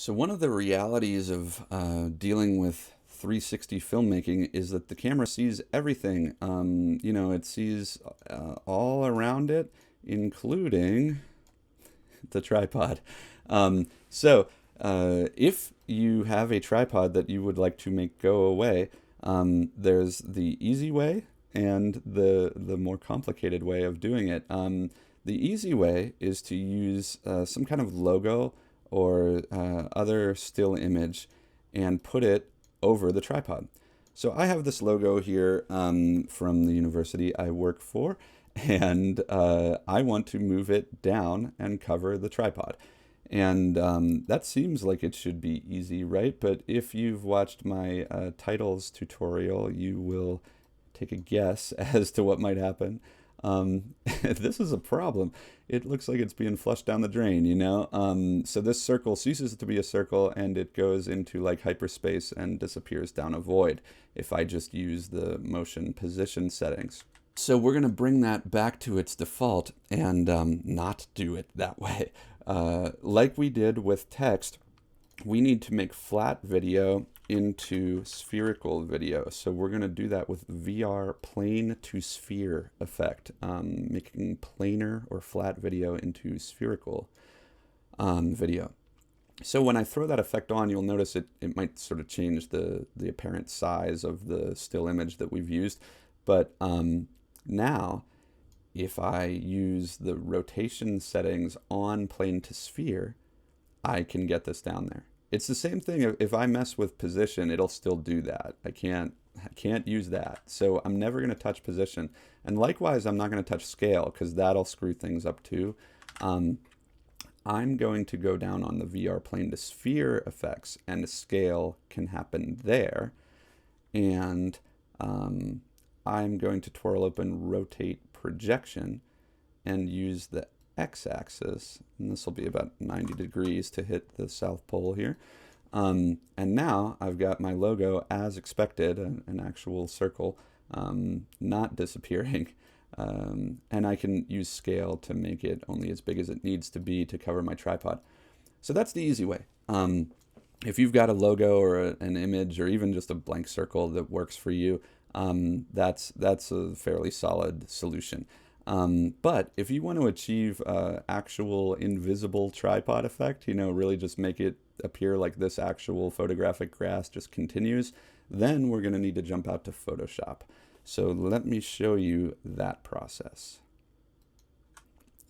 So one of the realities of dealing with 360 filmmaking is that the camera sees everything. It sees all around it, including the tripod. If you have a tripod that you would like to make go away, there's the easy way and the more complicated way of doing it. The easy way is to use some kind of logo or other still image and put it over the tripod. So I have this logo here from the university I work for, and I want to move it down and cover the tripod. And that seems like it should be easy, right? But if you've watched my titles tutorial, you will take a guess as to what might happen. This is a problem. It looks like it's being flushed down the drain, you know? So this circle ceases to be a circle and it goes into like hyperspace and disappears down a void if I just use the motion position settings. So we're going to bring that back to its default and not do it that way. Like we did with text, we need to make flat video into spherical video. So we're going to do that with VR plane to sphere effect, making planar or flat video into spherical video. So when I throw that effect on, you'll notice it might sort of change the apparent size of the still image that we've used. But now, if I use the rotation settings on plane to sphere, I can get this down there. It's the same thing. If I mess with position, it'll still do that. I can't use that. So I'm never going to touch position. And likewise, I'm not going to touch scale because that'll screw things up too. I'm going to go down on the VR plane to sphere effects, and the scale can happen there. And I'm going to twirl open rotate projection and use the x-axis, and this will be about 90 degrees to hit the South Pole here. And now I've got my logo as expected, an actual circle, not disappearing. And I can use scale to make it only as big as it needs to be to cover my tripod. So that's the easy way. If you've got a logo or an image or even just a blank circle that works for you, that's a fairly solid solution. But if you want to achieve actual invisible tripod effect, really just make it appear like this actual photographic grass just continues, then we're going to need to jump out to Photoshop. So let me show you that process.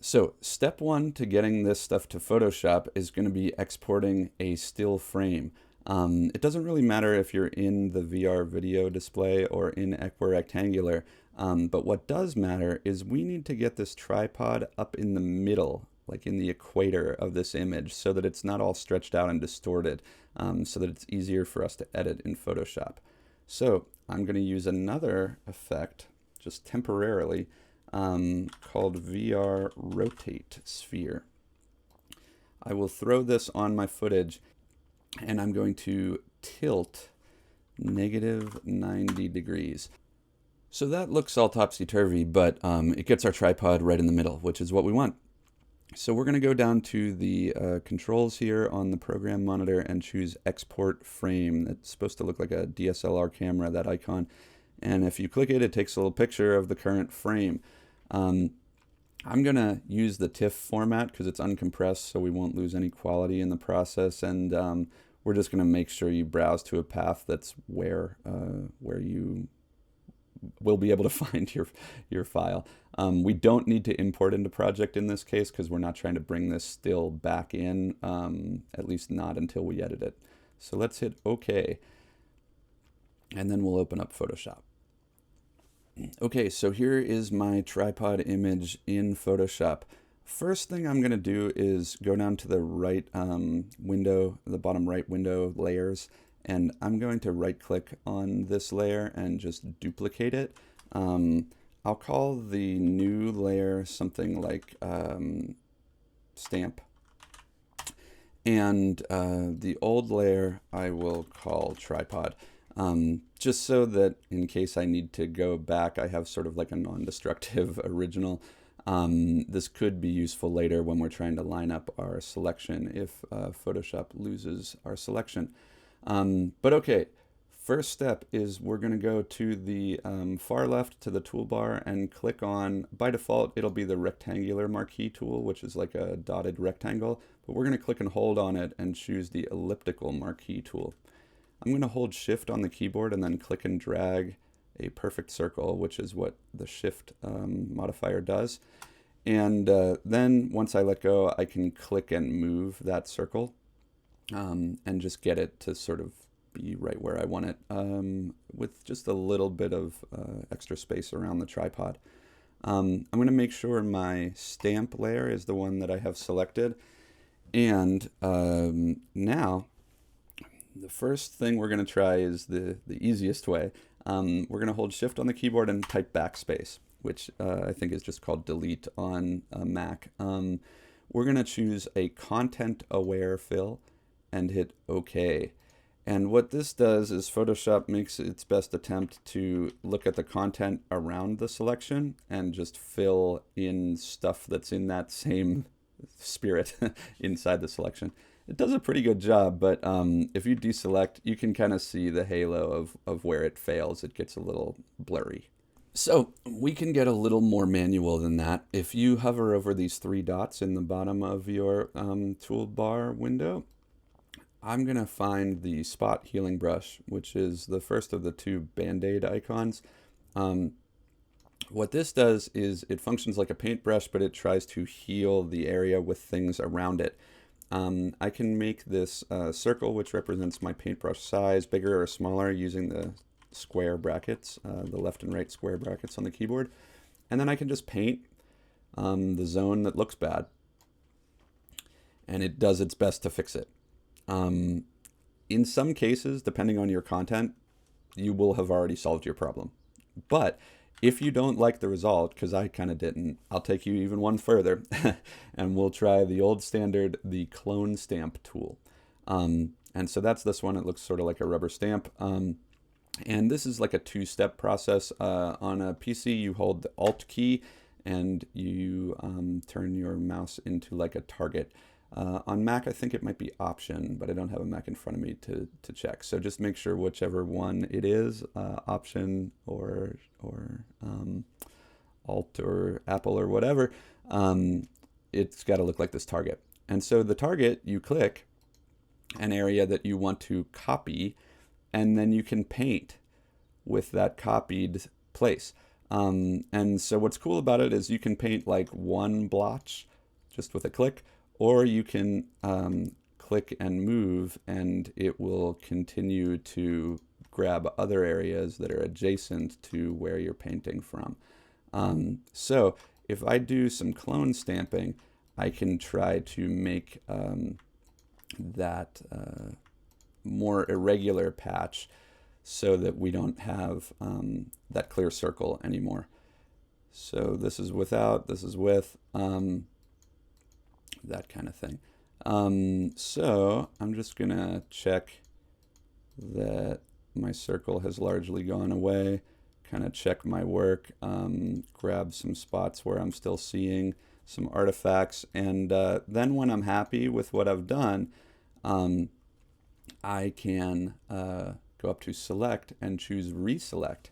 So step one to getting this stuff to Photoshop is going to be exporting a still frame. It doesn't really matter if you're in the VR video display or in equirectangular, but what does matter is we need to get this tripod up in the middle, like in the equator of this image, so that it's not all stretched out and distorted, so that it's easier for us to edit in Photoshop. So I'm going to use another effect, just temporarily, called VR Rotate Sphere. I will throw this on my footage, and I'm going to tilt -90 degrees. So that looks all topsy-turvy, but it gets our tripod right in the middle, which is what we want. So we're going to go down to the controls here on the program monitor and choose Export Frame. It's supposed to look like a DSLR camera, that icon. And if you click it, it takes a little picture of the current frame. I'm going to use the TIFF format because it's uncompressed, so we won't lose any quality in the process. And we're just going to make sure you browse to a path that's where you will be able to find your file. We don't need to import into project in this case because we're not trying to bring this still back in, at least not until we edit it. So let's hit OK, and then we'll open up Photoshop. Okay, so here is my tripod image in Photoshop. First thing I'm going to do is go down to the right window, the bottom right window, layers, and I'm going to right click on this layer and just duplicate it. I'll call the new layer something like stamp. And the old layer I will call tripod. Just so that in case I need to go back, I have sort of like a non-destructive original. This could be useful later when we're trying to line up our selection if Photoshop loses our selection. But okay, first step is we're going to go to the far left to the toolbar and click on, by default, it'll be the rectangular marquee tool, which is like a dotted rectangle, but we're going to click and hold on it and choose the elliptical marquee tool. I'm going to hold Shift on the keyboard and then click and drag a perfect circle, which is what the Shift modifier does. And then once I let go, I can click and move that circle and just get it to sort of be right where I want it with just a little bit of extra space around the tripod. I'm going to make sure my stamp layer is the one that I have selected. And now the first thing we're going to try is the easiest way. We're going to hold Shift on the keyboard and type backspace, which I think is just called delete on a Mac. We're going to choose a content-aware fill and hit OK. And what this does is Photoshop makes its best attempt to look at the content around the selection and just fill in stuff that's in that same spirit inside the selection. It does a pretty good job, but if you deselect, you can kind of see the halo of where it fails. It gets a little blurry. So we can get a little more manual than that. If you hover over these three dots in the bottom of your toolbar window, I'm going to find the spot healing brush, which is the first of the two Band-Aid icons. What this does is it functions like a paintbrush, but it tries to heal the area with things around it. I can make this circle, which represents my paintbrush size, bigger or smaller using the square brackets, the left and right square brackets on the keyboard. And then I can just paint the zone that looks bad. And it does its best to fix it. In some cases, depending on your content, you will have already solved your problem. But if you don't like the result, because I kind of didn't, I'll take you even one further and we'll try the old standard, the clone stamp tool. And so that's this one. It looks sort of like a rubber stamp. And this is like a two-step process. On a PC, you hold the Alt key and you turn your mouse into like a target. On Mac, I think it might be Option, but I don't have a Mac in front of me to check. So just make sure whichever one it is, Option or Alt or Apple or whatever, it's got to look like this target. And so the target, you click an area that you want to copy, and then you can paint with that copied place. And so what's cool about it is you can paint like one blotch just with a click, or you can click and move and it will continue to grab other areas that are adjacent to where you're painting from. So if I do some clone stamping, I can try to make that more irregular patch so that we don't have that clear circle anymore. So this is without, this is with, that kind of thing. So I'm just gonna check that my circle has largely gone away, kind of check my work, grab some spots where I'm still seeing some artifacts, and then when I'm happy with what I've done, I can go up to select and choose reselect.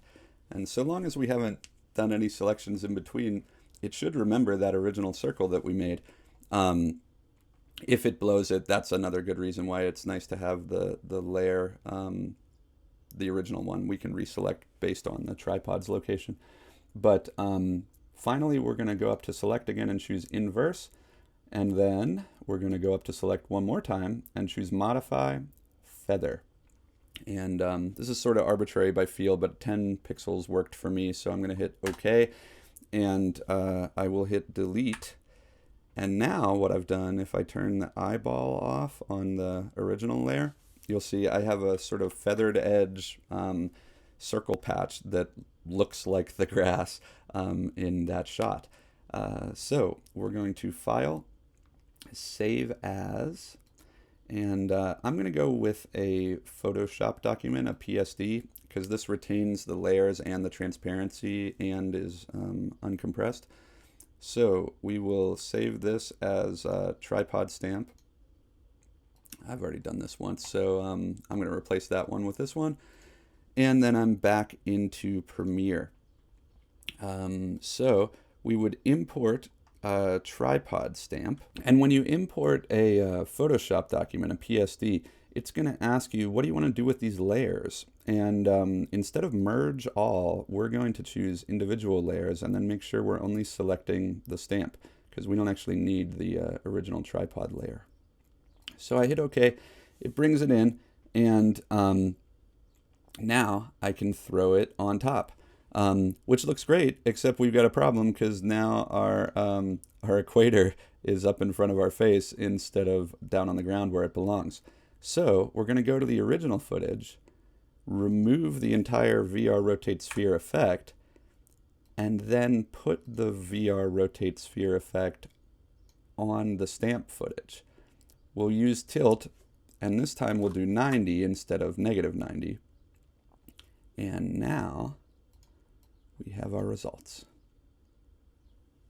And so long as we haven't done any selections in between, it should remember that original circle that we made. If it blows it, that's another good reason why it's nice to have the layer, the original one. We can reselect based on the tripod's location. But finally, we're going to go up to select again and choose inverse. And then we're going to go up to select one more time and choose modify feather. And this is sort of arbitrary by feel, but 10 pixels worked for me. So I'm going to hit OK. And I will hit delete. And now what I've done, if I turn the eyeball off on the original layer, you'll see I have a sort of feathered edge circle patch that looks like the grass in that shot. So we're going to File, Save As, and I'm going to go with a Photoshop document, a PSD, because this retains the layers and the transparency and is uncompressed. So we will save this as a tripod stamp. I've already done this once, so I'm going to replace that one with this one. And then I'm back into Premiere. So we would import a tripod stamp. And when you import a Photoshop document, a PSD, it's going to ask you, what do you want to do with these layers? And instead of merge all, we're going to choose individual layers and then make sure we're only selecting the stamp, because we don't actually need the original tripod layer. So I hit OK. It brings it in, and now I can throw it on top, which looks great, except we've got a problem because now our equator is up in front of our face instead of down on the ground where it belongs. So we're going to go to the original footage, remove the entire VR rotate sphere effect, and then put the VR rotate sphere effect on the stamp footage. We'll use tilt, and this time we'll do 90 instead of -90. And now we have our results.